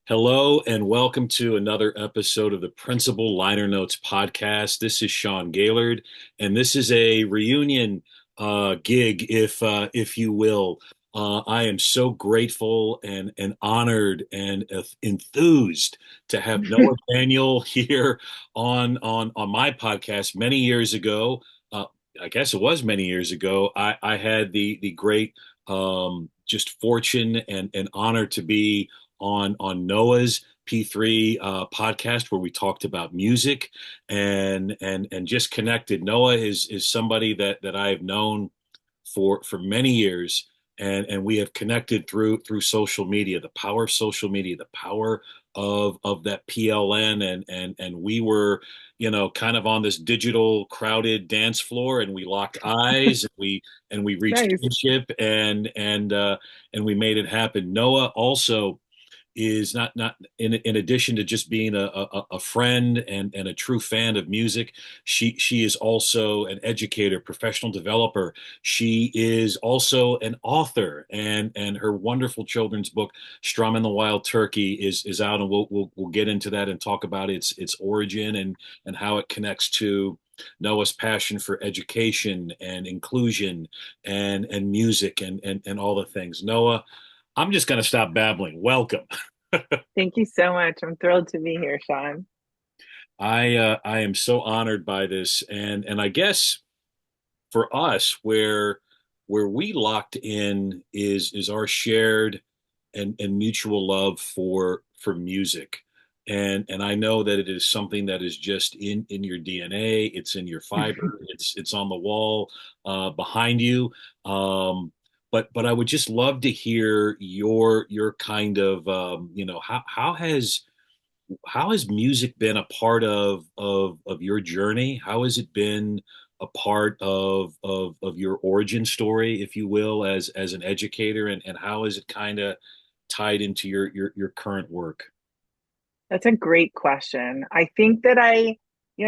Hello and welcome to another episode of the Principal Liner Notes podcast. This is Sean Gaylord, and this is a reunion gig, if you will. I am so grateful and honored and enthused to have Noa Daniel here on my podcast. Many years ago, uh, I guess it was many years ago, I had the great just fortune and honor to be on Noah's P3 podcast where we talked about music and just connected. Noah is somebody that I have known for many years, and we have connected through social media. The power of social media, the power of that PLN, and we were kind of on this digital crowded dance floor, and we locked eyes, and we reached Nice. kinship, and we made it happen. Noah also is not in addition to just being a friend and a true fan of music. She is also an educator, professional developer. She is also an author, and her wonderful children's book Strum and the Wild Turkey is out, and we'll get into that and talk about its origin and how it connects to Noah's passion for education and inclusion and music and all the things. Noah, I'm just going to stop babbling. Welcome. Thank you so much. I'm thrilled to be here, Sean. I am so honored by this, and I guess for us, where we locked in is our shared and mutual love for music, and I know that it is something that is just in your DNA. It's in your fiber. It's on the wall behind you. But I would just love to hear your kind of how has music been a part of your journey? How has it been a part of your origin story, if you will, as an educator, and how is it kind of tied into your current work? That's a great question. I think that I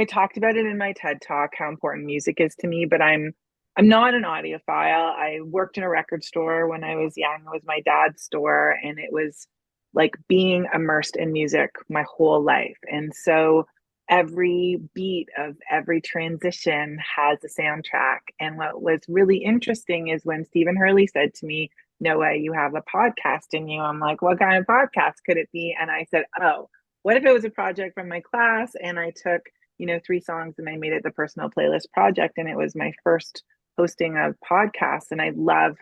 talked about it in my TED Talk, how important music is to me, but I'm not an audiophile. I worked in a record store when I was young. It was my dad's store, and it was like being immersed in music my whole life. And so every beat of every transition has a soundtrack. And what was really interesting is when Stephen Hurley said to me, Noah, you have a podcast in you. I'm like, what kind of podcast could it be? And I said, oh, what if it was a project from my class and I took, three songs and I made it the personal playlist project, and it was my first hosting of podcasts, and I love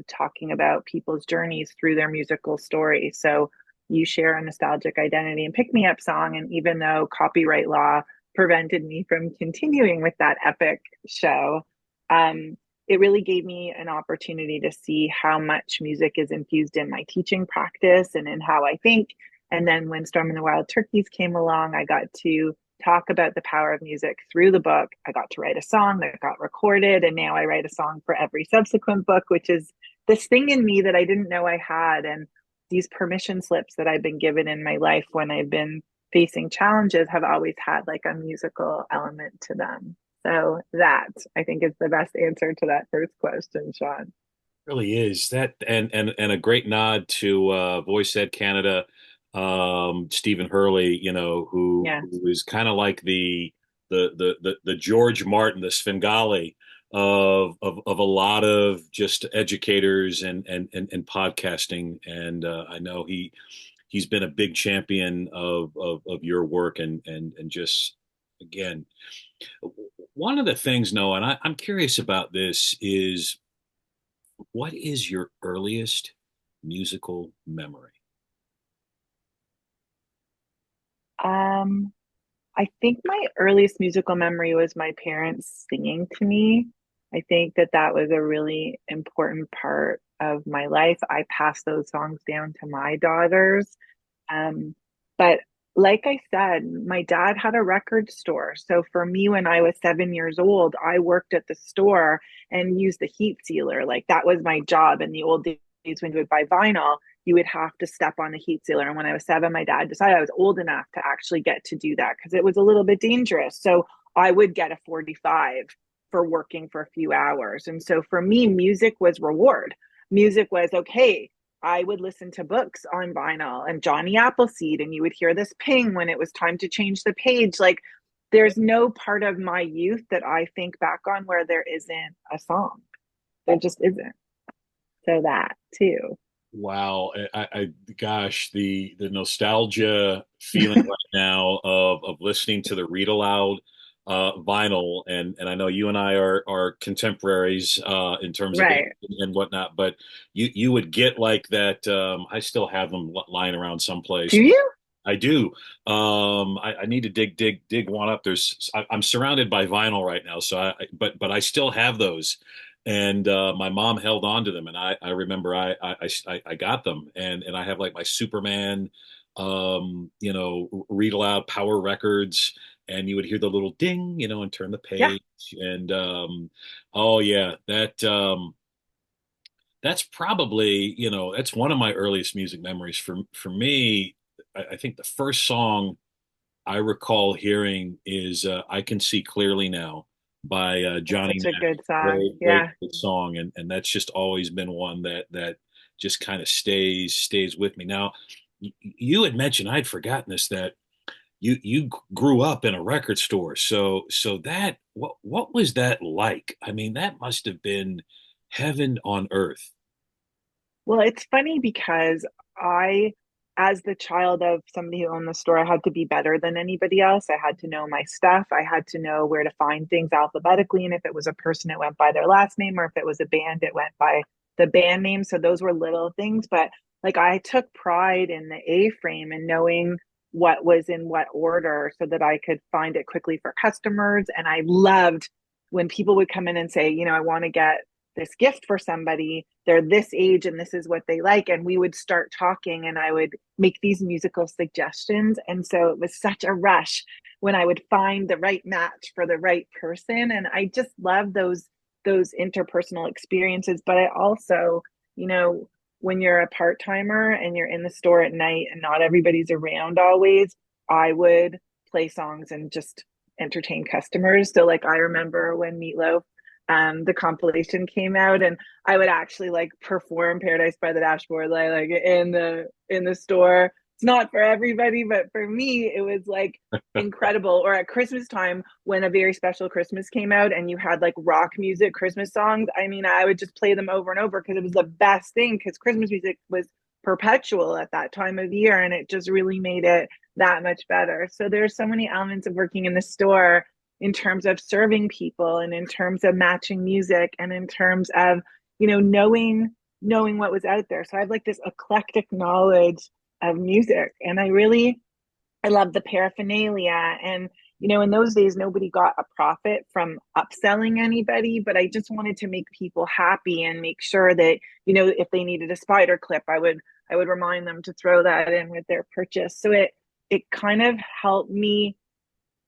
talking about people's journeys through their musical story. So you share a nostalgic identity and pick me up song, and even though copyright law prevented me from continuing with that epic show, it really gave me an opportunity to see how much music is infused in my teaching practice and in how I think. And then when Storm and the Wild Turkeys came along, I got to talk about the power of music through the book. I got to write a song that got recorded, and now I write a song for every subsequent book, which is this thing in me that I didn't know I had. And these permission slips that I've been given in my life when I've been facing challenges have always had like a musical element to them. So that I think is the best answer to that first question, Sean. Really is that, and a great nod to Voice Ed Canada, Stephen Hurley, Yeah. who is kind of like the George Martin, the Svengali of a lot of just educators and podcasting, and I know he's been a big champion of your work and just again one of the things, Noah, and I'm curious about this is what is your earliest musical memory? Um, I think my earliest musical memory was my parents singing to me. I think that that was a really important part of my life. I passed those songs down to my daughters. Um, but like I said, my dad had a record store. So for me, when I was 7 years old, I worked at the store and used the heat sealer. Like that was my job in the old days when you would buy vinyl. You would have to step on the heat sealer. And when I was seven, my dad decided I was old enough to actually get to do that because it was a little bit dangerous. So I would get a 45 for working for a few hours. And so for me, music was reward. Music was okay. I would listen to books on vinyl and Johnny Appleseed, and you would hear this ping when it was time to change the page. Like, there's no part of my youth that I think back on where there isn't a song. There just isn't. So that too. Wow, gosh, the nostalgia feeling right now of listening to the read aloud vinyl, and I know you and I are contemporaries in terms of age Right. and whatnot, but you would get like that. I still have them lying around Do someplace. you? I do. I need to dig one up. I'm surrounded by vinyl right now, so but I still have those, and my mom held on to them, and I remember I got them, and I have like my Superman, read aloud power records, and you would hear the little ding, and turn the Yeah. page, and oh yeah, that's probably, that's one of my earliest music memories. For me, I think the first song I recall hearing is "I Can See Clearly Now" by That's Johnny such a Nash. good song. Great, Yeah. great song, and that's just always been one that just kind of stays with me. Now, you had mentioned, I'd forgotten this, that you grew up in a record store, so that what was that like? I mean, that must have been heaven on earth. Well, it's funny because I, as the child of somebody who owned the store, I had to be better than anybody else. I had to know my stuff. I had to know where to find things alphabetically. And if it was a person, it went by their last name, or if it was a band, it went by the band name. So those were little things. But like, I took pride in the A frame and knowing what was in what order so that I could find it quickly for customers. And I loved when people would come in and say, I want to get this gift for somebody, they're this age and this is what they like, and we would start talking and I would make these musical suggestions, and so it was such a rush when I would find the right match for the right person. And I just love those interpersonal experiences. But I also, you know when you're a part-timer and you're in the store at night and not everybody's around always, I would play songs and just entertain customers. So like, I remember when Meatloaf, the compilation came out, and I would actually like perform Paradise by the Dashboard, like in the store. It's not for everybody, but for me it was like incredible. Or at Christmas time, when A Very Special Christmas came out and you had like rock music Christmas songs, I mean, I would just play them over and over because it was the best thing, because Christmas music was perpetual at that time of year, and it just really made it that much better. So there's so many elements of working in the store, in terms of serving people and in terms of matching music and in terms of, knowing what was out there. So I have like this eclectic knowledge of music, and I love the paraphernalia. And in those days nobody got a profit from upselling anybody, but I just wanted to make people happy and make sure that, if they needed a spider clip, I would remind them to throw that in with their purchase. So it kind of helped me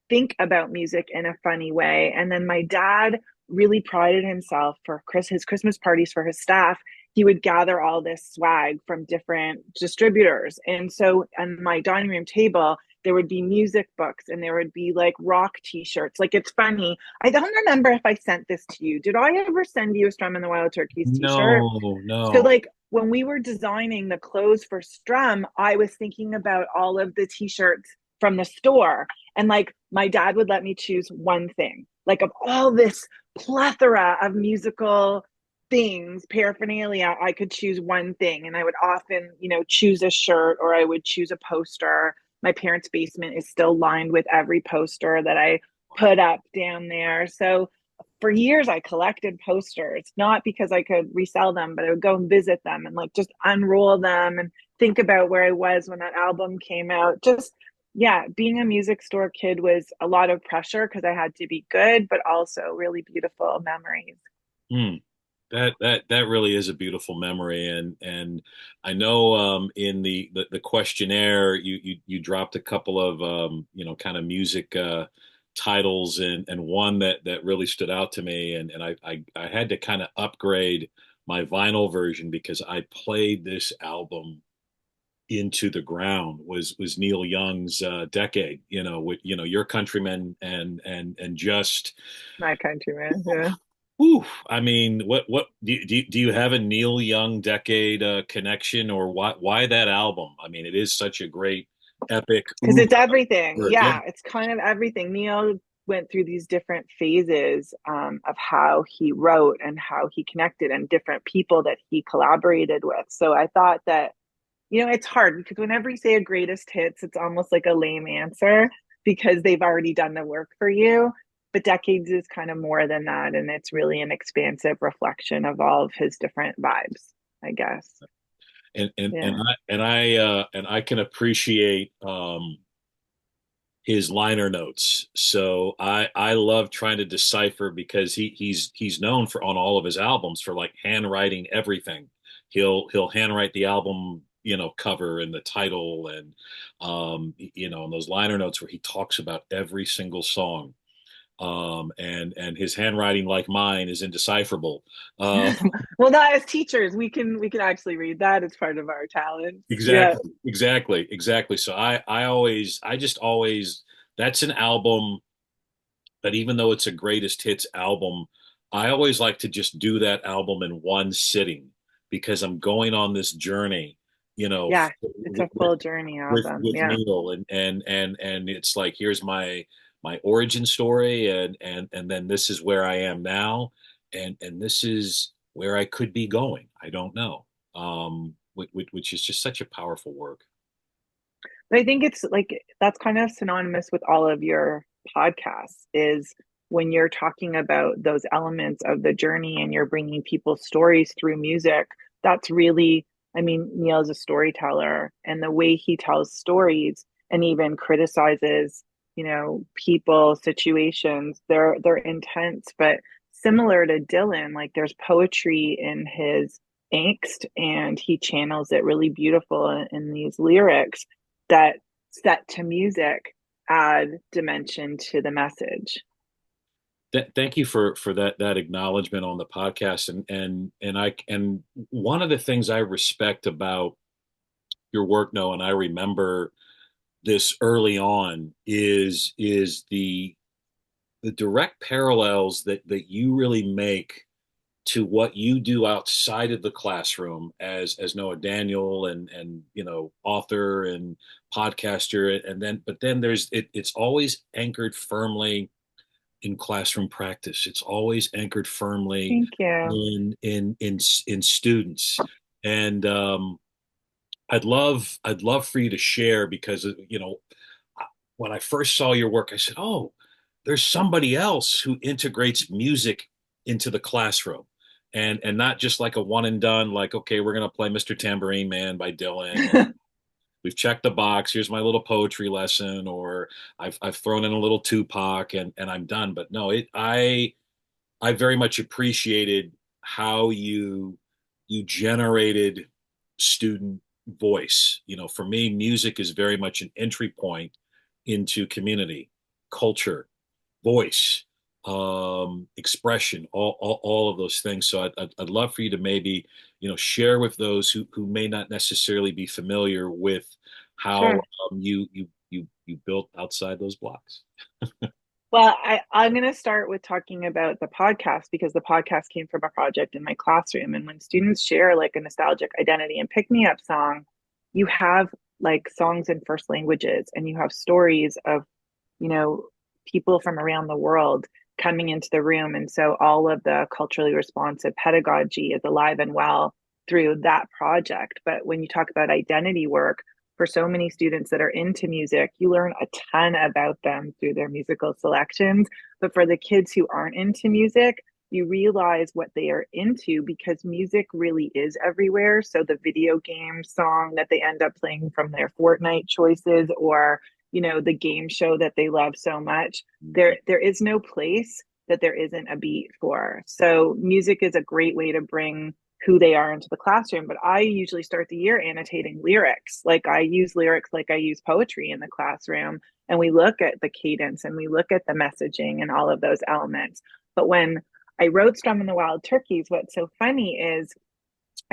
think about music in a funny way. And then my dad really prided himself for his Christmas parties for his staff. He would gather all this swag from different distributors. And so on my dining room table, there would be music books and there would be like rock t-shirts. Like, it's funny. I don't remember if I sent this to you. Did I ever send you a Strum and the Wild Turkeys t-shirt? No, So no. like, when we were designing the clothes for Strum, I was thinking about all of the t-shirts from the store. And like, my dad would let me choose one thing. Like, of all this plethora of musical things, paraphernalia, I could choose one thing. And I would often, choose a shirt, or I would choose a poster. My parents' basement is still lined with every poster that I put up down there. So for years I collected posters, not because I could resell them, but I would go and visit them and like just unroll them and think about where I was when that album came out. Just, yeah, being a music store kid was a lot of pressure because I had to be good, but also really beautiful memories. Hmm. That really is a beautiful memory, and I know in the questionnaire you dropped a couple of kind of music titles, and one that really stood out to me, and I had to kind of upgrade my vinyl version because I played this album into the ground, was Neil Young's Decade, with Your Countrymen and just My countryman, yeah. Whew, I mean, what do you have a Neil Young decade connection, or why that album? I mean, it is such a great epic Because ooh it's everything. yeah. Yeah, it's kind of everything. Neil went through these different phases of how he wrote and how he connected and different people that he collaborated with. So I thought that, it's hard because whenever you say a greatest hits, it's almost like a lame answer because they've already done the work for you. But decades is kind of more than that. And it's really an expansive reflection of all of his different vibes, I guess. Yeah. And I can appreciate his liner notes. So I love trying to decipher because he's known for on all of his albums for like handwriting everything. He'll handwrite the album, cover and the title and and those liner notes where he talks about every single song. And his handwriting, like mine, is indecipherable. Uh, Well, not as teachers, we can actually read that as part of our talents. Yeah. exactly. So I just always, that's an album that even though it's a greatest hits album, I always like to just do that album in one sitting because I'm going on this journey, Yeah. It's a full journey album. with Yeah. Neil, and it's like here's my origin story, and then this is where I am now, and this is where I could be going. I don't know, which is just such a powerful work. But I think it's like that's kind of synonymous with all of your podcasts is when you're talking about those elements of the journey and you're bringing people's stories through music. That's really, I mean, Neil's a storyteller and the way he tells stories and even criticizes, people, situations, they're intense, but similar to Dylan, like there's poetry in his angst and he channels it really beautiful in these lyrics that set to music add dimension to the message. Thank you for that acknowledgement on the podcast, and one of the things I respect about your work, Noah, and I remember this early on is the direct parallels that you really make to what you do outside of the classroom as Noa Daniel and author and podcaster, and then but then it's always anchored firmly in classroom practice. It's always anchored firmly Thank you. in students. And I'd love for you to share because when I first saw your work, I said, "Oh, there's somebody else who integrates music into the classroom." And not just like a one and done, like, okay, we're gonna play Mr. Tambourine Man by Dylan, and we've checked the box. Here's my little poetry lesson, or I've thrown in a little Tupac, and I'm done. But no, I very much appreciated how you generated student voice. For me, music is very much an entry point into community, culture, voice, expression, all of those things. So I'd love for you to maybe, share with those who may not necessarily be familiar with how Sure. you built outside those blocks. Well, I'm going to start with talking about the podcast because the podcast came from a project in my classroom. And when students share like a nostalgic identity and pick me up song, you have like songs in first languages and you have stories of, you know, people from around the world coming into the room. And so all of the culturally responsive pedagogy is alive and well through that project. But when you talk about identity work, for so many students that are into music, you learn a ton about them through their musical selections. But for the kids who aren't into music, you realize what they are into because music really is everywhere. So the video game song that they end up playing from their Fortnite choices or the game show that they love so much, there is no place that there isn't a beat for. So music is a great way to bring who they are into the classroom. But I usually start the year annotating lyrics. Like I use lyrics like I use poetry in the classroom. And we look at the cadence and we look at the messaging and all of those elements. But when I wrote Strum and the Wild Turkeys, what's so funny is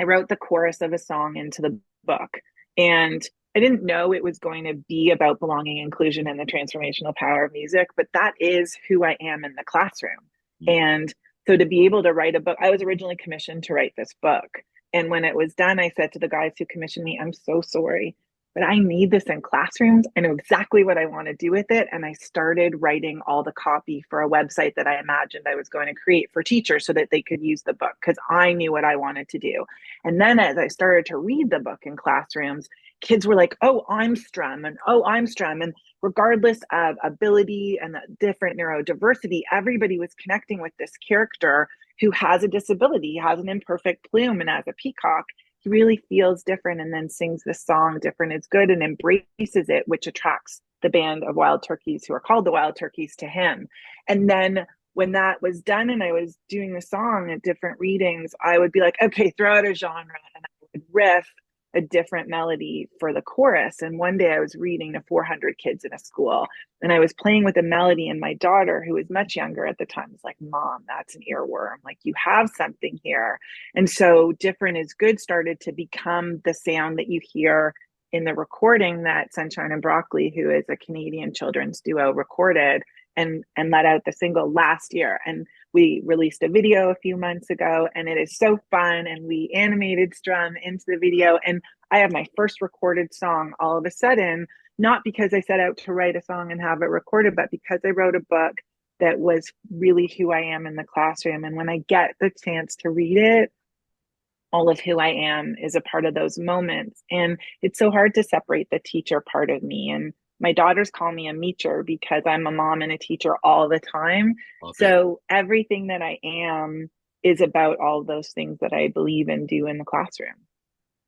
I wrote the chorus of a song into the book. And I didn't know it was going to be about belonging, inclusion, and the transformational power of music, but that is who I am in the classroom. And So to be able to write a book, I was originally commissioned to write this book. And when it was done, I said to the guys who commissioned me, I'm so sorry, but I need this in classrooms. I know exactly what I want to do with it. And I started writing all the copy for a website that I imagined I was going to create for teachers so that they could use the book because I knew what I wanted to do. And then as I started to read the book in classrooms, kids were like, oh, I'm Strum, and oh, I'm Strum. And regardless of ability and the different neurodiversity, everybody was connecting with this character who has a disability, he has an imperfect plume, and as a peacock, he really feels different and then sings the song different is good and embraces it, which attracts the band of wild turkeys who are called the wild turkeys to him. And then when that was done and I was doing the song at different readings, I would be like, okay, throw out a genre, and I would riff a different melody for the chorus. And one day I was reading to 400 kids in a school and I was playing with a melody, and my daughter, who was much younger at the time, was like, Mom, that's an earworm. Like, you have something here. And so Different is Good started to become the sound that you hear in the recording that Sunshine and Broccoli, who is a Canadian children's duo, recorded and let out the single last year. And we released a video a few months ago, and it is so fun. And we animated Strum into the video. And I have my first recorded song all of a sudden, not because I set out to write a song and have it recorded, but because I wrote a book that was really who I am in the classroom. And when I get the chance to read it, all of who I am is a part of those moments. And it's so hard to separate the teacher part of me. And my daughters call me a meacher because I'm a mom and a teacher all the time. Love it. So everything that I am is about all those things that I believe and do in the classroom.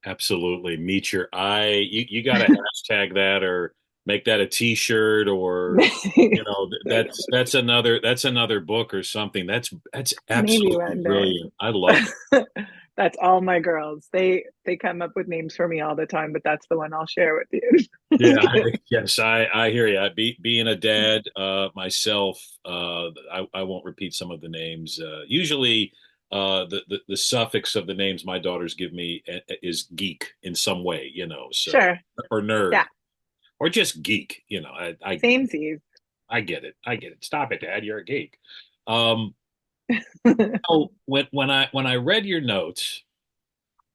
Absolutely. Meet your eye. You got to hashtag that or make that a t-shirt or that's another book or something. That's Maybe absolutely one day. brilliant. I love it. That's all my girls. They come up with names for me all the time, but that's the one I'll share with you. Yeah, Just kidding. yes, I hear you. Being a dad myself, I won't repeat some of the names. Usually, the suffix of the names my daughters give me is geek in some way, so Sure. or nerd Yeah. or just geek. Same Steve. I get it. I get it. Stop it, Dad. You're a geek. Um, so when I read your notes,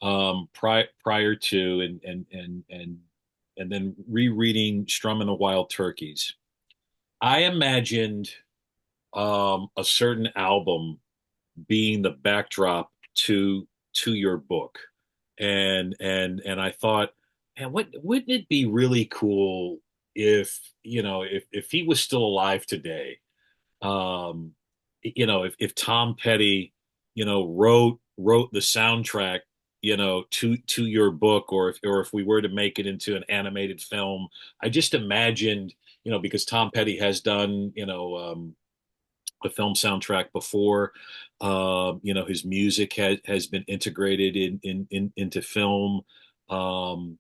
prior to and then rereading Strum and the Wild Turkeys, I imagined a certain album being the backdrop to your book, and I thought, man, wouldn't it be really cool if if he was still alive today, um, if Tom Petty, wrote the soundtrack, to your book, or if we were to make it into an animated film. I just imagined, because Tom Petty has done, the film soundtrack before. His music has been integrated into film. And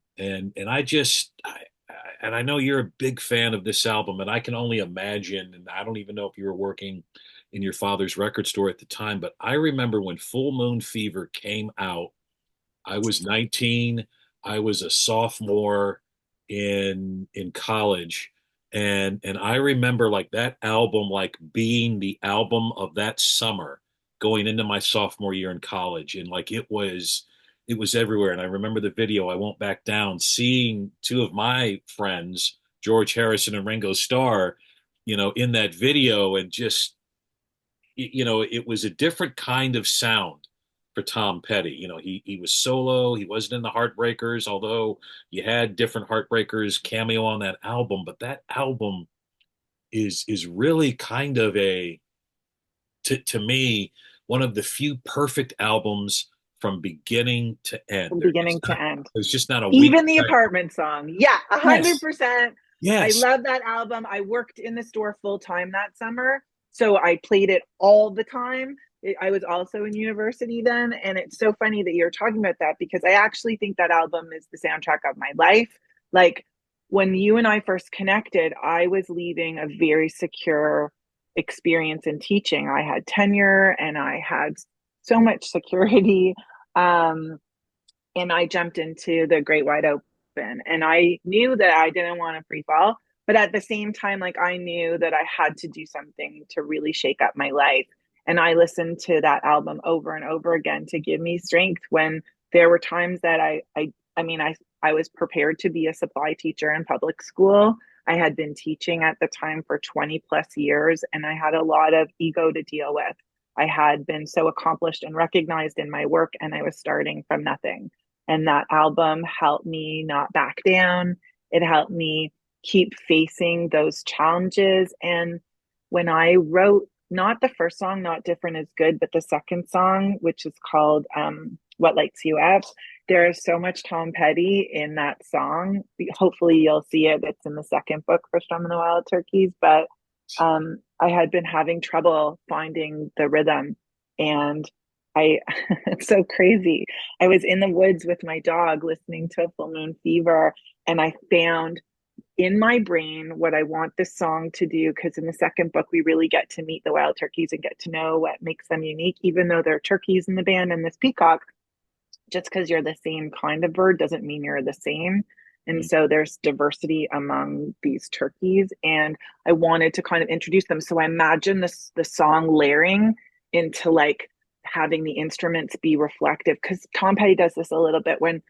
and I know you're a big fan of this album, and I can only imagine, and I don't even know if you were working in your father's record store at the time, but I remember when Full Moon Fever came out. I was 19. I was a sophomore in college, and I remember like that album like being the album of that summer going into my sophomore year in college, and like it was everywhere. And I remember the video, I Won't Back Down, seeing two of my friends, George Harrison and Ringo Starr, in that video, and just it was a different kind of sound for Tom Petty. He was solo. He wasn't in the Heartbreakers, although you had different Heartbreakers cameo on that album. But that album is really kind of to me, one of the few perfect albums from beginning to end. From beginning to end. There's just not a weak Even the track. apartment song. Yeah, Yes, 100%. I yes. love that album. I worked in the store full time that summer. So I played it all the time. I was also in university then. And it's so funny that you're talking about that because I actually think that album is the soundtrack of my life. Like when you and I first connected, I was leaving a very secure experience in teaching. I had tenure and I had so much security. Um, and I jumped into the great wide open. And I knew that I didn't want to free fall, but at the same time, like I knew that I had to do something to really shake up my life. And I listened to that album over and over again to give me strength when there were times that I was prepared to be a supply teacher in public school. I had been teaching at the time for 20 plus years, and I had a lot of ego to deal with. I had been so accomplished and recognized in my work, and I was starting from nothing. And that album helped me not back down. It helped me keep facing those challenges. And when I wrote not the first song, Not Different is Good, but the second song, which is called What Lights You Up, there is so much Tom Petty in that song. Hopefully, you'll see it. It's in the second book for Strum and the Wild Turkeys. But I had been having trouble finding the rhythm. And it's so crazy. I was in the woods with my dog listening to Full Moon Fever, and I found in my brain what I want this song to do. Because in the second book, we really get to meet the wild turkeys and get to know what makes them unique, even though they're turkeys in the band and this peacock. Just because you're the same kind of bird doesn't mean you're the same. And Mm. so there's diversity among these turkeys. And I wanted to kind of introduce them. So I imagine the song layering into like having the instruments be reflective. Because Tom Petty does this a little bit when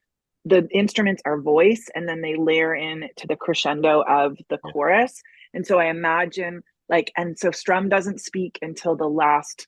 the instruments are voice and then they layer in to the crescendo of the Yeah. chorus. And so I imagine like, and so Strum doesn't speak until the last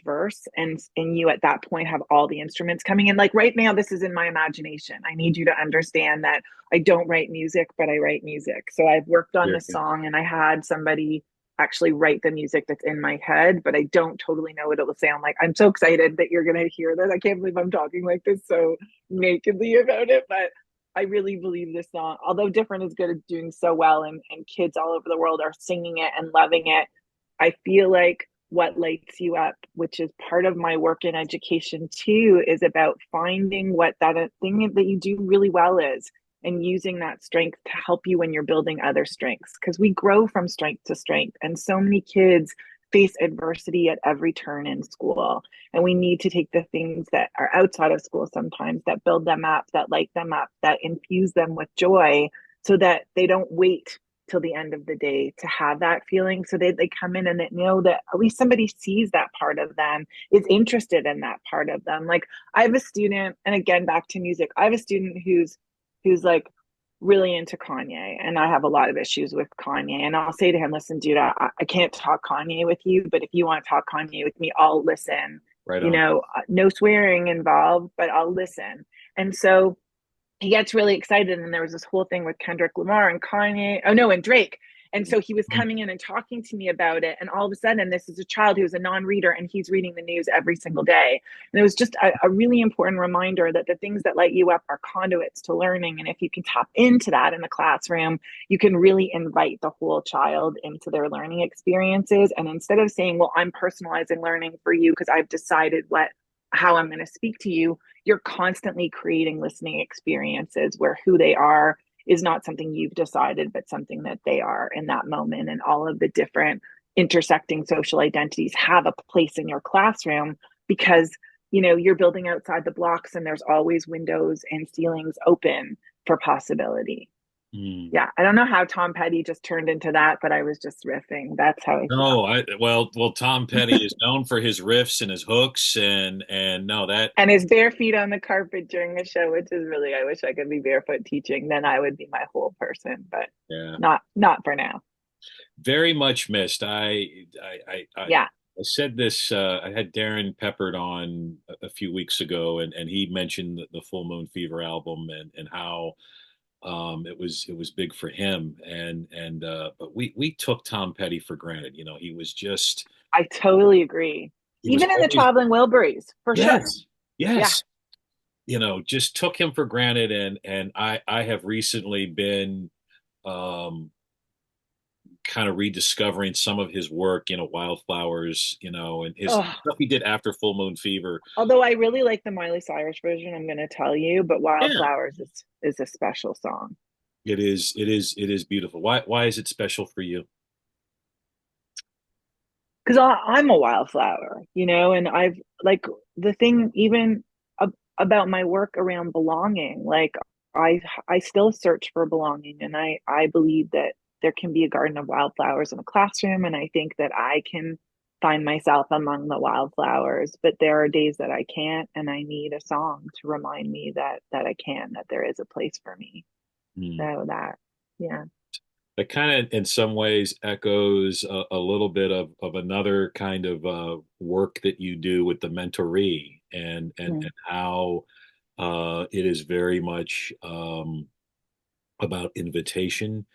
verse, and you at that point have all the instruments coming in. Like right now, this is in my imagination. I need you to understand that I don't write music, but I write music. So I've worked on Very this good. song and I had somebody actually write the music that's in my head, but I don't totally know what it will sound like. I'm so excited that you're going to hear this. I can't believe I'm talking like this so nakedly about it, but I really believe this song, although Different is good at doing so well, and kids all over the world are singing it and loving it. I feel like What Lights You Up, which is part of my work in education too, is about finding what that thing that you do really well is and using that strength to help you when you're building other strengths. Because we grow from strength to strength. And so many kids face adversity at every turn in school. And we need to take the things that are outside of school sometimes that build them up, that light them up, that infuse them with joy so that they don't wait till the end of the day to have that feeling. So they come in and they know that at least somebody sees that part of them, is interested in that part of them. Like I have a student, and again back to music, I have a student who's like really into Kanye, and I have a lot of issues with Kanye. And I'll say to him, listen, dude, I can't talk Kanye with you, but if you want to talk Kanye with me, I'll listen. Right on. No swearing involved, but I'll listen. And so he gets really excited, and there was this whole thing with Kendrick Lamar and Kanye, oh no, and Drake. And so he was Mm. coming in and talking to me about it, and all of a sudden this is a child who's a non-reader and he's reading the news every single day. And it was just a really important reminder that the things that light you up are conduits to learning, and if you can tap into that in the classroom, you can really invite the whole child into their learning experiences. And instead of saying, well, I'm personalizing learning for you because I've decided how I'm going to speak to you, you're constantly creating listening experiences where who they are is not something you've decided, but something that they are in that moment. And all of the different intersecting social identities have a place in your classroom because, you're building outside the blocks and there's always windows and ceilings open for possibility. Mm. Yeah. I don't know how Tom Petty just turned into that, but I was just riffing. That's how I feel. No, well, Tom Petty is known for his riffs and his hooks, and no, that And his bare feet on the carpet during a show, which is really, I wish I could be barefoot teaching. Then I would be my whole person, but yeah, not for now. very much missed. Yeah. I said this. I had Darren Peppard on a few weeks ago, and he mentioned the Full Moon Fever album and how it was big for him. And but we took Tom Petty for granted. He was just I totally agree. he was Even in the always traveling Wilburys, for sure. yes, Yeah. yes. Just took him for granted, and I have recently been um kind of rediscovering some of his work, Wildflowers, and his Oh, stuff he did after Full Moon Fever. although I really like the Miley Cyrus version, I'm going to tell you, but Yeah, Wildflowers is a special song. it is beautiful. Why is it special for you? Because I'm a wildflower, and I've like the thing even about my work around belonging. Like I still search for belonging, and I believe that there can be a garden of wildflowers in a classroom, and I think that I can find myself among the wildflowers, but there are days that I can't, and I need a song to remind me that I can, that there is a place for me. Hmm. So that, yeah. That kind of, in some ways, echoes a little bit of another kind of work that you do with the mentoree, and Mm. how it is very much about invitation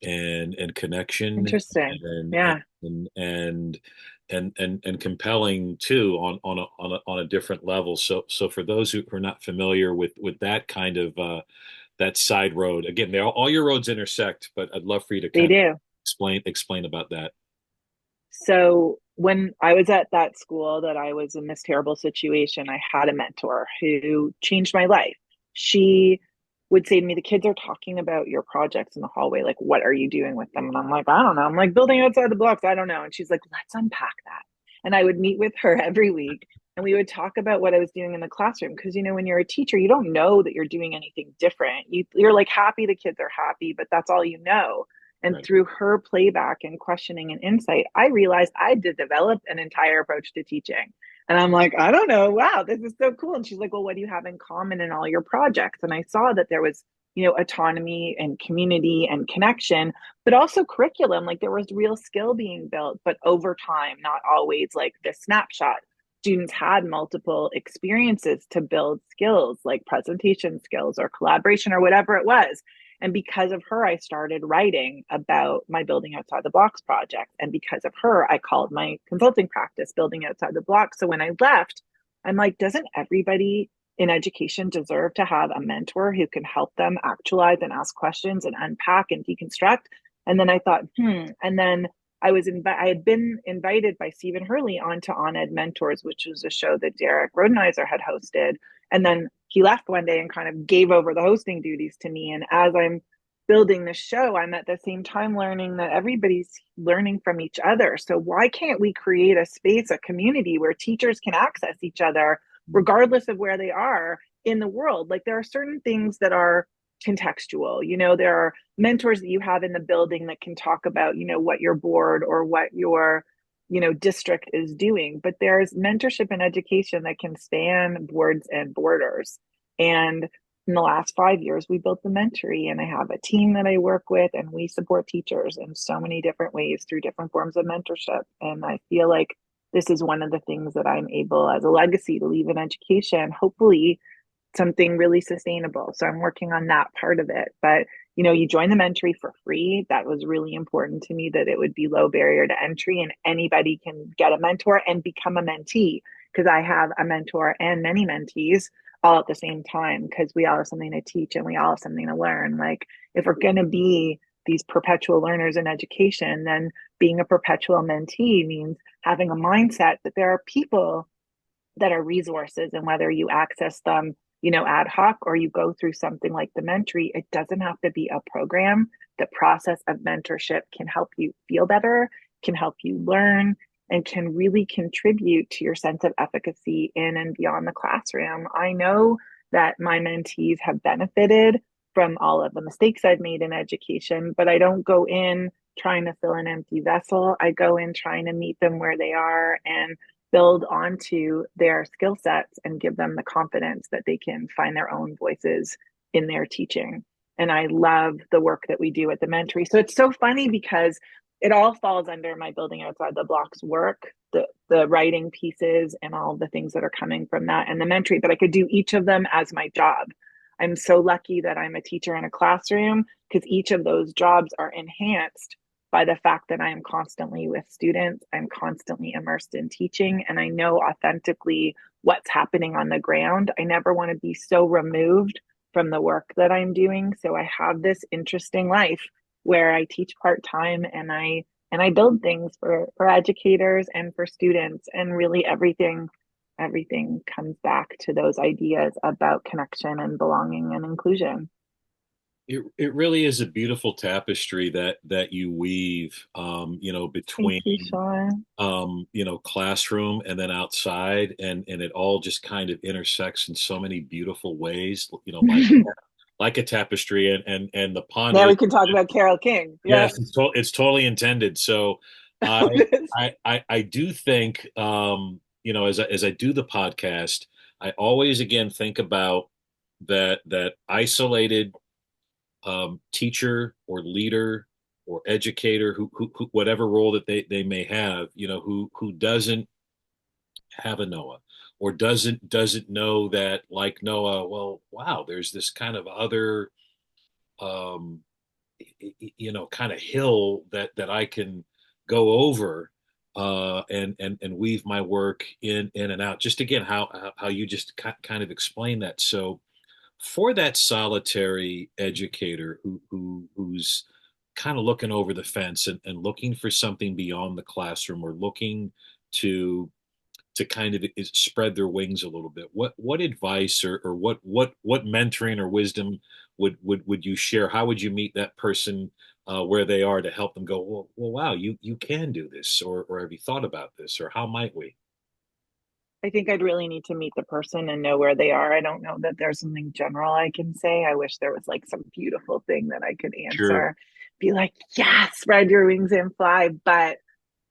and connection Interesting. and and Yeah. and and and compelling too on a different level. So for those who are not familiar with that kind of that side road, again, all your roads intersect, but I'd love for you to They kind of do. explain about that. So when I was at that school that I was in this terrible situation, I had a mentor who changed my life. She would say to me, the kids are talking about your projects in the hallway. Like, what are you doing with them? And I'm like, I don't know. I'm like building outside the blocks. I don't know. And she's like, let's unpack that. And I would meet with her every week and we would talk about what I was doing in the classroom. Cause when you're a teacher, you don't know that you're doing anything different. You're like happy the kids are happy, but that's all you know. And Right. through her playback and questioning and insight, I realized I had to develop an entire approach to teaching. And I'm like, I don't know. Wow, this is so cool. And she's like, well, what do you have in common in all your projects? And I saw that there was, autonomy and community and connection, but also curriculum. Like there was real skill being built, but over time, not always like the snapshot. Students had multiple experiences to build skills like presentation skills or collaboration or whatever it was. And because of her, I started writing about my Building Outside the Blocks project. And because of her, I called my consulting practice Building Outside the Blocks. So when I left, I'm like, doesn't everybody in education deserve to have a mentor who can help them actualize and ask questions and unpack and deconstruct? And then I thought, And then I had been invited by Stephen Hurley onto On Ed Mentors, which was a show that Derek Rodenizer had hosted. And then he left one day and kind of gave over the hosting duties to me. And as I'm building the show, I'm at the same time learning that everybody's learning from each other. So why can't we create a space, a community where teachers can access each other regardless of where they are in the world? Like there are certain things that are contextual. There are mentors that you have in the building that can talk about, what your board or what your district is doing, but there's mentorship and education that can span boards and borders. And in the last 5 years we built the mentory, and I have a team that I work with, and we support teachers in so many different ways through different forms of mentorship. And I feel like this is one of the things that I'm able as a legacy to leave in education, hopefully something really sustainable. So I'm working on that part of it. But you join the mentory for free. That was really important to me, that it would be low barrier to entry and anybody can get a mentor and become a mentee, because I have a mentor and many mentees all at the same time, because we all have something to teach and we all have something to learn. Like if we're going to be these perpetual learners in education, then being a perpetual mentee means having a mindset that there are people that are resources, and whether you access them ad hoc or you go through something like the mentory, it doesn't have to be a program. The process of mentorship can help you feel better, can help you learn, and can really contribute to your sense of efficacy in and beyond the classroom. I know that my mentees have benefited from all of the mistakes I've made in education, but I don't go in trying to fill an empty vessel. I go in trying to meet them where they are and build onto their skill sets and give them the confidence that they can find their own voices in their teaching. And I love the work that we do at the mentory. So it's so funny because it all falls under my Building Outside the Blocks work, the writing pieces and all the things that are coming from that, and the mentory, but I could do each of them as my job. I'm so lucky that I'm a teacher in a classroom, because each of those jobs are enhanced by the fact that I am constantly with students, I'm constantly immersed in teaching, and I know authentically what's happening on the ground. I never want to be so removed from the work that I'm doing. So I have this interesting life where I teach part-time, and I build things for educators and for students, and really everything comes back to those ideas about connection and belonging and inclusion. It really is a beautiful tapestry that you weave, Thank between you, Sean. classroom and then outside, and it all just kind of intersects in so many beautiful ways, like a tapestry, and the pun Now is, we can talk about Carol King. Yeah. yes, it's totally intended. So I I do think as I do the podcast, I always again think about that isolated teacher or leader or educator who whatever role that they may have, who doesn't have a Noah or doesn't know that like Noah, well, wow, there's this kind of other um kind of hill that I can go over and weave my work in and out. Just again, how you just kind of explain that. So for that solitary educator who's kind of looking over the fence and looking for something beyond the classroom or looking to kind of spread their wings a little bit. What advice or what mentoring or wisdom would you share? How would you meet that person where they are to help them go, well, wow, you can do this, or have you thought about this, or how might we? I think I'd really need to meet the person and know where they are. I don't know that there's something general I can say. I wish there was like some beautiful thing that I could Sure. answer, be like, yes, spread your wings and fly. But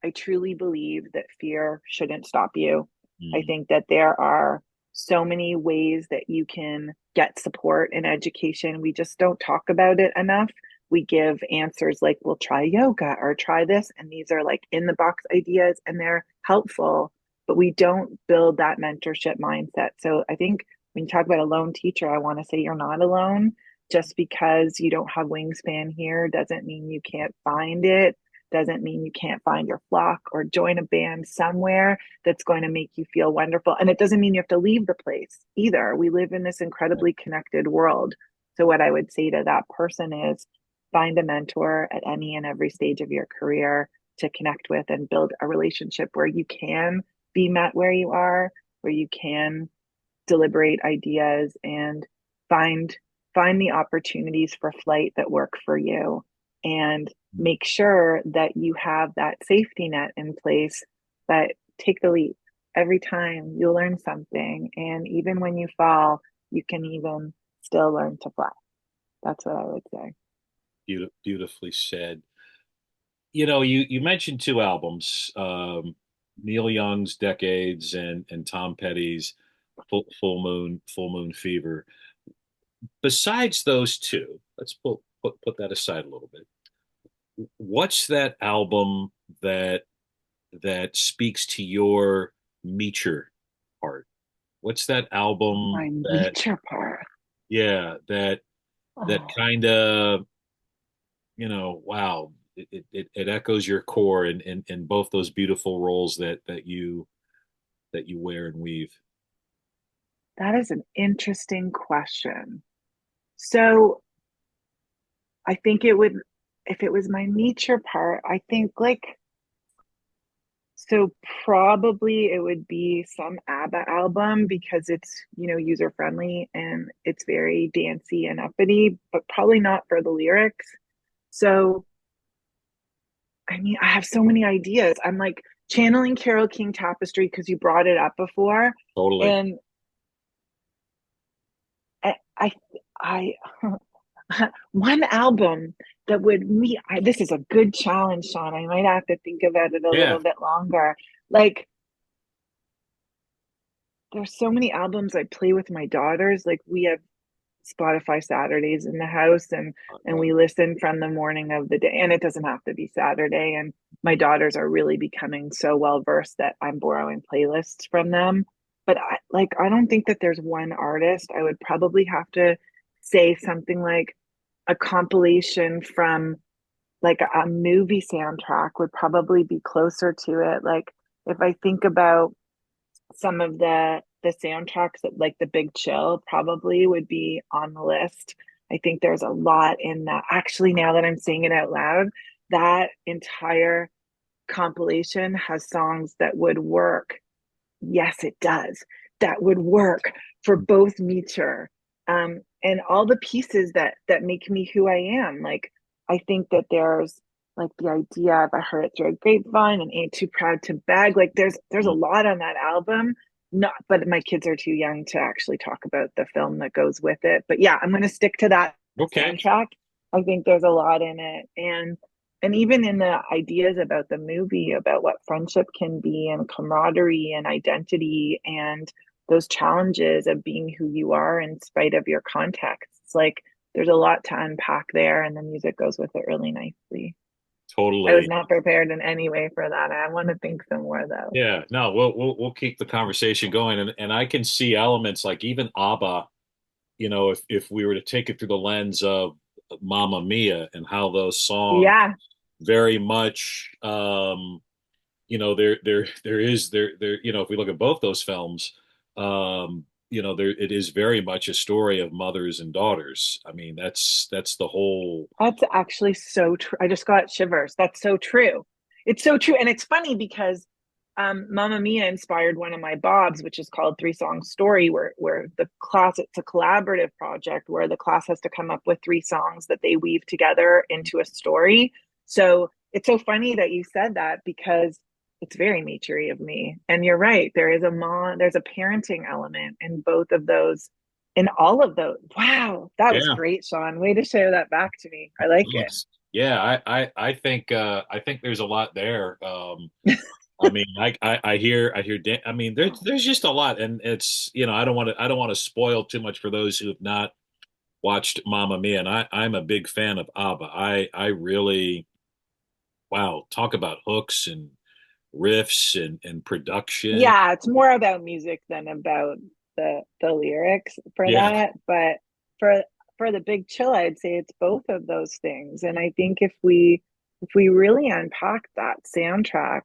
I truly believe that fear shouldn't stop you. I Mm, think that there are so many ways that you can get support in education. We just don't talk about it enough. We give answers like, we'll try yoga or try this. And these are like in the box ideas and they're helpful, but we don't build that mentorship mindset. So I think when you talk about a lone teacher, I want to say you're not alone. Just because you don't have wingspan here doesn't mean you can't find it, doesn't mean you can't find your flock or join a band somewhere that's going to make you feel wonderful. And it doesn't mean you have to leave the place either. We live in this incredibly connected world. So, what I would say to that person is find a mentor at any and every stage of your career to connect with and build a relationship where you can be met where you are, where you can deliberate ideas and find find the opportunities for flight that work for you, and mm, make sure that you have that safety net in place. But take the leap. Every time you'll learn something, and even when you fall, you can even still learn to fly. That's what I would say. beautifully said. You mentioned two albums, Neil Young's Decades and Tom Petty's Full Moon Fever. Besides those two, let's put that aside a little bit. What's that album that speaks to your Meacher heart? What's that album My that, nature part. yeah, that Oh, kind of, wow, it echoes your core in both those beautiful roles that you wear and weave. that is an interesting question. So I think it would, if it was my nature part, I think like, so probably it would be some ABBA album because it's, user friendly and it's very dancey and uppity, but probably not for the lyrics. So, I mean, I have so many ideas. I'm like channeling Carole King Tapestry because you brought it up before. Totally. And I, I, one album that would me, this is a good challenge, Sean. I might have to think about it a Yeah. little bit longer. Like, there's so many albums I play with my daughters. Like we have Spotify Saturdays in the house, and we listen from the morning of the day, and it doesn't have to be Saturday. And my daughters are really becoming so well versed that I'm borrowing playlists from them. But I don't think that there's one artist. I would probably have to say something like a compilation from like a movie soundtrack would probably be closer to it. Like if I think about some of the soundtracks that like The Big Chill probably would be on the list. I think there's a lot in that. Actually, now that I'm saying it out loud, that entire compilation has songs that would work. Yes, it does. That would work for both Meacher, and all the pieces that make me who I am. Like I think that there's like the idea of I heard it through a grapevine and ain't too proud to beg. Like there's a lot on that album. Not, but my kids are too young to actually talk about the film that goes with it. But yeah, I'm going to stick to that Okay. soundtrack. I think there's a lot in it, and and even in the ideas about the movie, about what friendship can be and camaraderie and identity and those challenges of being who you are in spite of your context. It's like there's a lot to unpack there, and the music goes with it really nicely. I was Totally. not prepared in any way for that. I want to think some more though. Yeah, no, we'll keep the conversation going, and I can see elements like even ABBA, if we were to take it through the lens of Mamma Mia and how those songs Yeah, very much, if we look at both those films, there it is very much a story of mothers and daughters. I mean, that's the whole. that's actually so true. I just got shivers. That's so true. It's so true. And it's funny because Mamma Mia inspired one of my Bobs, which is called Three Song Story, where the class, it's a collaborative project where the class has to come up with three songs that they weave together into a story. So it's so funny that you said that because it's very naturey of me. And you're right. There's a parenting element in both of those, in all of those. Wow, that was Yeah. great, Sean. Way to share that back to me. I like it. Yes. Yeah, I think there's a lot there. I mean, I mean, there's just a lot, and it's I don't want to spoil too much for those who have not watched Mamma Mia, and I'm a big fan of ABBA. I really, wow, talk about hooks and riffs and production. Yeah, it's more about music than about the lyrics for Yeah, that. But for for the big chill, I'd say it's both of those things. And I think if we really unpack that soundtrack,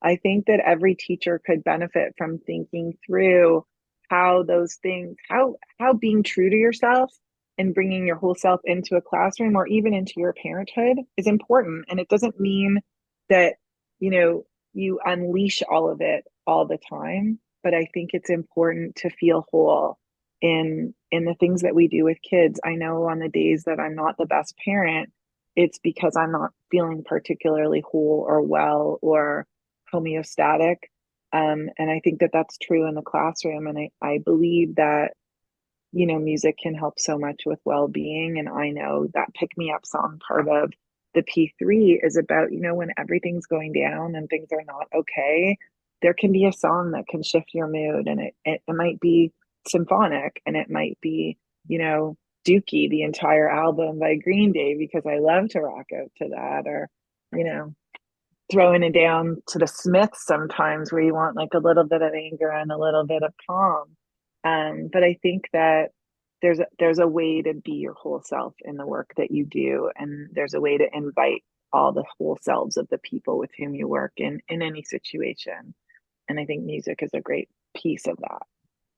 I think that every teacher could benefit from thinking through how those things, how being true to yourself and bringing your whole self into a classroom or even into your parenthood is important. And it doesn't mean that, you know, you unleash all of it all the time, but I think it's important to feel whole in the things that we do with kids. I know on the days that I'm not the best parent, it's because I'm not feeling particularly whole or well or homeostatic. And I think that that's true in the classroom. And I believe that, music can help so much with well-being. And I know that pick me up song part of the P3 is about, when everything's going down and things are not okay, there can be a song that can shift your mood. And it might be symphonic and it might be, Dookie, the entire album by Green Day, because I love to rock out to that, or, you know, throwing it down to the Smiths sometimes where you want like a little bit of anger and a little bit of calm. But I think that there's a way to be your whole self in the work that you do, and there's a way to invite all the whole selves of the people with whom you work in any situation. And I think music is a great piece of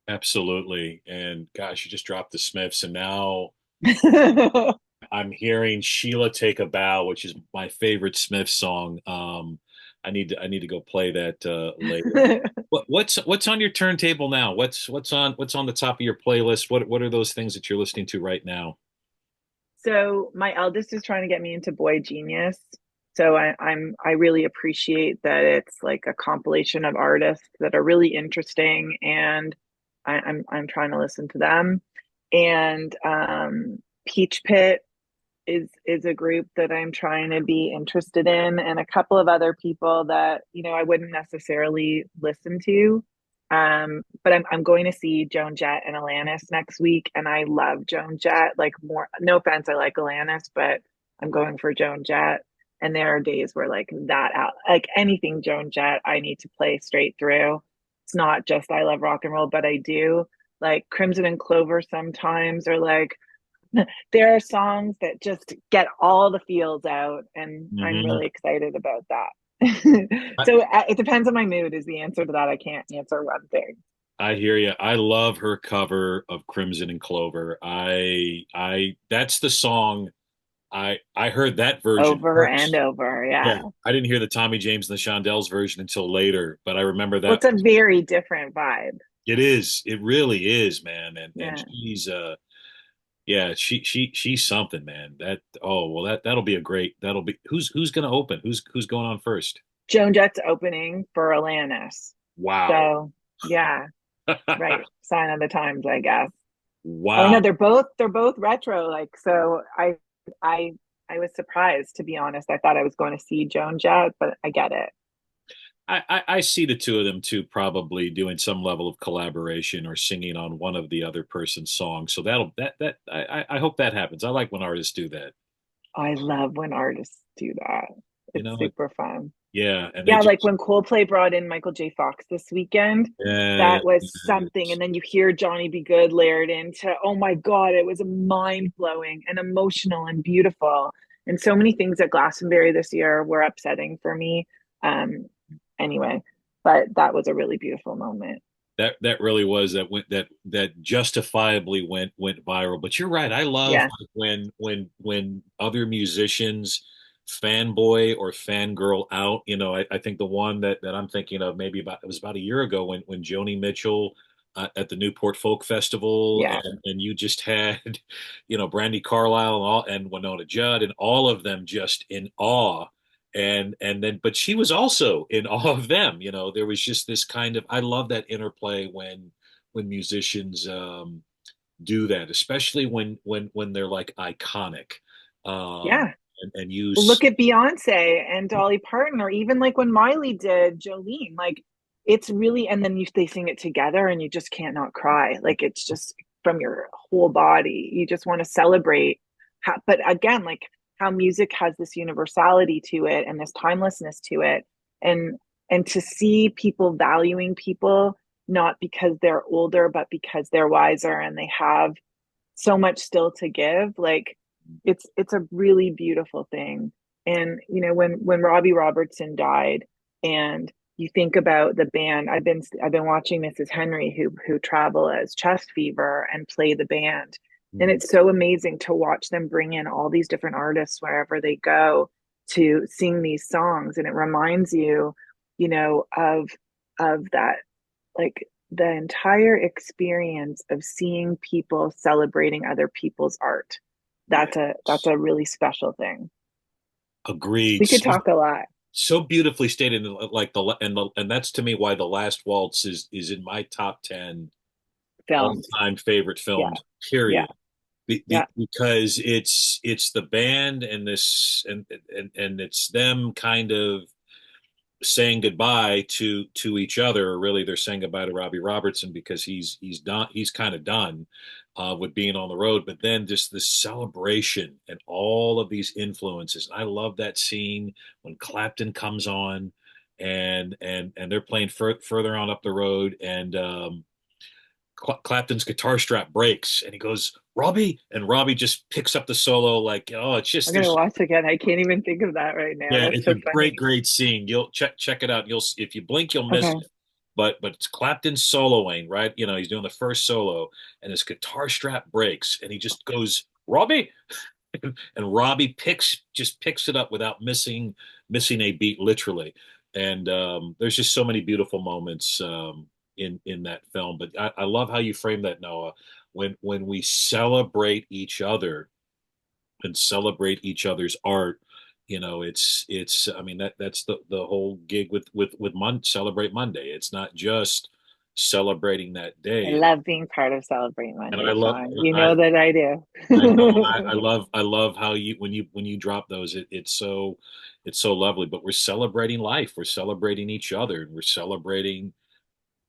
absolutely. And gosh, you just dropped the Smiths, and now that. I'm hearing Sheila Take a Bow, which is my favorite Smith song. I need to go play that later. What's on your turntable now? What's on the top of your playlist? What are those things that you're listening to right now? So my eldest is trying to get me into Boy Genius. So I really appreciate that it's like a compilation of artists that are really interesting, and I'm trying to listen to them. And Peach Pit is a group that I'm trying to be interested in, and a couple of other people that I wouldn't necessarily listen to. But I'm going to see Joan Jett and Alanis next week, and I love Joan Jett. Like, more, no offense, I like Alanis, but I'm going for Joan Jett. And there are days where like that out, like anything Joan Jett, I need to play straight through. It's not just I love rock and roll, but I do like Crimson and Clover sometimes, or like there are songs that just get all the feels out, and I'm Hmm. really excited about that. So it depends on my mood is the answer to that. I can't answer one thing I hear you. I love her cover of Crimson and Clover. That's the song. I heard that version over and first. over. Yeah, Yeah. I didn't hear the Tommy James and the Shondells version until later, but I remember Well, that. it's a very different vibe. It is. It really is, man. And Yeah. she's yeah, she's something, man. That'll be a great. That'll be who's gonna open? Who's going on first? Joan Jett's opening for Alanis. Wow. So yeah, right. Sign of the times, I guess. Oh, I Wow. know they're both retro. Like, so I I was surprised, to be honest. I thought I was going to see Joan Jett, but I get it. I see the two of them too, probably doing some level of collaboration or singing on one of the other person's songs. So I hope that happens. I like when artists do that. I love when artists do that. You It's know, super fun. yeah, and they Yeah, like just when Coldplay brought in Michael J. Fox this weekend, that was something. And then you hear Johnny B. Good layered into, oh my God, it was mind blowing and emotional and beautiful. And so many things at Glastonbury this year were upsetting for me. Um, anyway, but that was a really beautiful moment. that really was that justifiably went viral. But you're right. I love Yeah. when other musicians fanboy or fangirl out. I think the one that I'm thinking of maybe about it was about a year ago when Joni Mitchell at the Newport Folk Festival, Yeah. and you just had Brandy Carlisle and Winona Judd and all of them just in awe, and then but she was also in awe of them. There was just this kind of, I love that interplay when musicians do that, especially when they're like iconic, Yeah. and Well, use. look at Beyonce and Dolly Parton, or even like when Miley did Jolene. Like it's really, and then they sing it together, and you just can't not cry. Like it's just from your whole body. You just want to celebrate. But again, like how music has this universality to it and this timelessness to it, and to see people valuing people not because they're older, but because they're wiser and they have so much still to give. Like it's a really beautiful thing. And when Robbie Robertson died, and you think about the band, I've been watching Mrs. Henry, who travel as Chest Fever and play the band. And it's so amazing to watch them bring in all these different artists wherever they go to sing these songs. And it reminds you, of that, like the entire experience of seeing people celebrating other people's art. That's Yes, a really special thing. agreed. We could So talk a lot. so beautifully stated, like and that's to me why The Last Waltz is in my top 10 Films. all-time favorite Yeah. films, Yeah. period. Yeah. Because it's the band and this and it's them kind of saying goodbye to each other. Really, they're saying goodbye to Robbie Robertson because he's done. He's kind of done with being on the road. But then just this celebration and all of these influences. I love that scene when Clapton comes on, and they're playing further on up the road, and Clapton's guitar strap breaks, and he goes, Robbie, and Robbie just picks up the solo like, oh, it's just I'm gonna there's. watch again. I can't even think of that right now. Yeah, That's it's a so great, funny. great scene. You'll check it out. If you blink, you'll miss Okay. it. But it's Clapton soloing, right? He's doing the first solo, and his guitar strap breaks, and he just goes, Robbie, and Robbie picks it up without missing a beat, literally. And there's just so many beautiful moments in that film. But I love how you frame that, Noah. When we celebrate each other and celebrate each other's art, it's I mean that's the whole gig with Celebrate Monday. It's not just celebrating that I day. love being part of Celebrate And Monday, Sean. You know that I do. I know I love how when you drop those, it's so lovely. But we're celebrating life, we're celebrating each other, and we're celebrating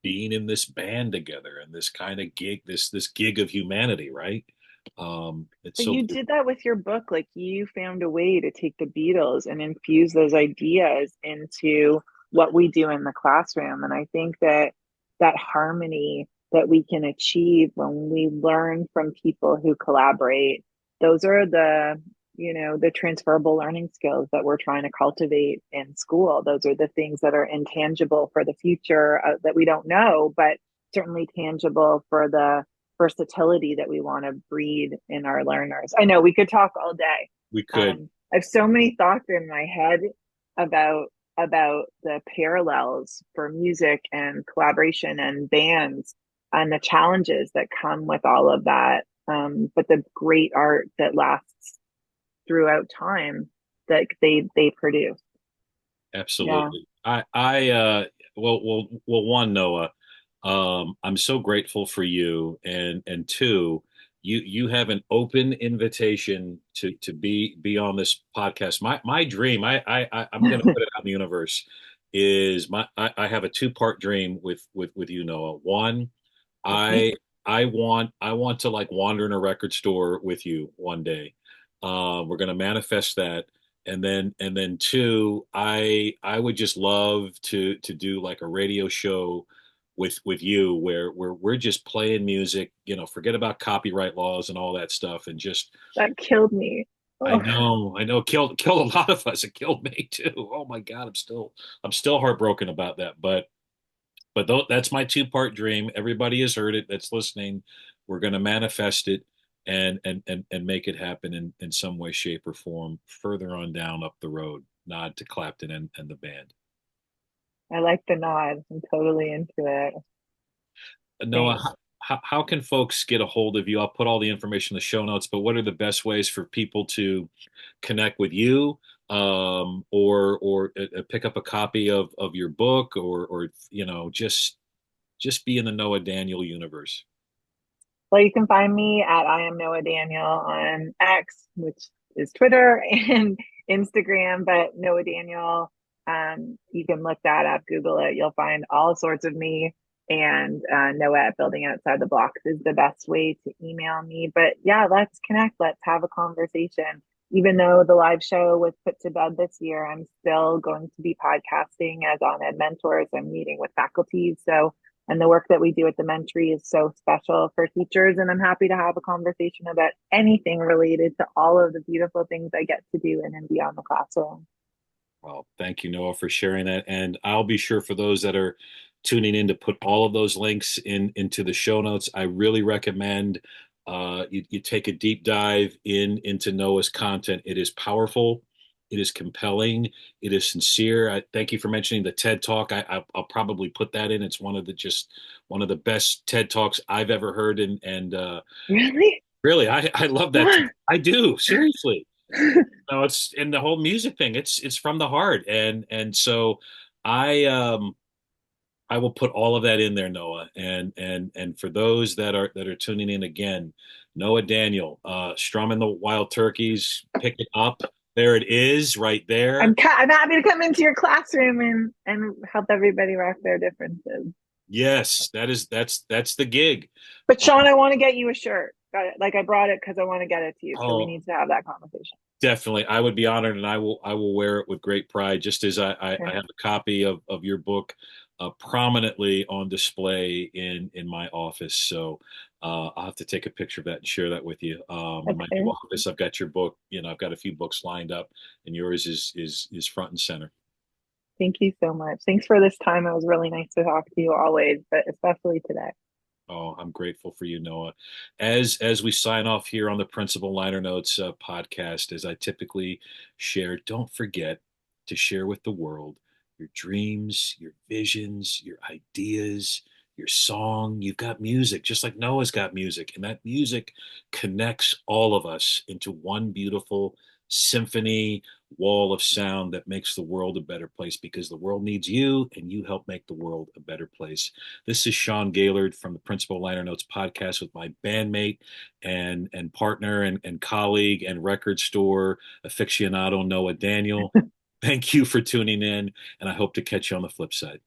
being in this band together and this kind of gig, this gig of humanity, right? It's But so you beautiful. did that with your book. Like you found a way to take the Beatles and infuse those ideas into what we do in the classroom. And I think that that harmony that we can achieve when we learn from people who collaborate, those are the transferable learning skills that we're trying to cultivate in school. Those are the things that are intangible for the future that we don't know, but certainly tangible for the versatility that we want to breed in our learners. I know we could talk all day. We could. I have so many thoughts in my head about the parallels for music and collaboration and bands and the challenges that come with all of that. But the great art that lasts throughout time that they produce. Yeah. Absolutely. Well, one, Noah, I'm so grateful for you, and two, you have an open invitation to be on this podcast. My dream, I'm going to put it out in the universe, is I have a two-part dream with you, Noah. One, Okay. I I want to like wander in a record store with you one day. We're going to manifest that. And then two, I would just love to do like a radio show with you where we're just playing music, forget about copyright laws and all that stuff, and just That killed me. I Oh, know, I know, it killed a lot of us. It killed me too. Oh my God, I'm still heartbroken about that. But that's my two-part dream. Everybody has heard it that's listening. We're going to manifest it and make it happen in some way, shape, or form further on down up the road. Nod to Clapton and the band. I like the nod. I'm totally into it. Noah, Thanks. how can folks get a hold of you? I'll put all the information in the show notes, but what are the best ways for people to connect with you, or pick up a copy of your book, or just be in the Noah Daniel universe? Well, you can find me at I am Noa Daniel on X, which is Twitter, and Instagram, but Noa Daniel. You can look that up, Google it. You'll find all sorts of me. And Noah at Building Outside the Blocks is the best way to email me. But yeah, let's connect. Let's have a conversation. Even though the live show was put to bed this year, I'm still going to be podcasting as on Ed Mentors. I'm meeting with faculty. So and the work that we do at the Mentry is so special for teachers. And I'm happy to have a conversation about anything related to all of the beautiful things I get to do in and beyond the classroom. Well, thank you, Noah, for sharing that. And I'll be sure for those that are tuning in to put all of those links into the show notes. I really recommend you take a deep dive into Noah's content. It is powerful, it is compelling, it is sincere. I thank you for mentioning the TED Talk. I'll probably put that in. It's one of the best TED Talks I've ever heard, and Really? really, I love that. I do, seriously. No, it's in the whole music thing. It's from the heart, and so I I will put all of that in there, Noah. And for those that are tuning in again, Noah Daniel, Strum and the Wild Turkeys, pick it up. There it is, right there. I'm happy to come into your classroom and help everybody rock their differences. Yes, that's the gig. But Uh, Sean, I want to get you a shirt. Like I brought it because I want to get it to you. So we oh, need to have that conversation. Definitely, I would be honored, and I will wear it with great pride. Just as I Okay. have a copy of your book prominently on display in my office. So I'll have to take a picture of that and share that with you. In my new Okay. office, I've got your book. I've got a few books lined up, and yours is front and center. Thank you so much. Thanks for this time. It was really nice to talk to you always, but especially today. Oh, I'm grateful for you, Noah. As we sign off here on the Principal Liner Notes podcast, as I typically share, don't forget to share with the world your dreams, your visions, your ideas, your song. You've got music, just like Noah's got music, and that music connects all of us into one beautiful symphony wall of sound that makes the world a better place, because the world needs you and you help make the world a better place. This is Sean Gaylord from the Principal Liner Notes podcast with my bandmate and partner and colleague and record store aficionado, Noah Daniel. Thank you for tuning in, and I hope to catch you on the flip side.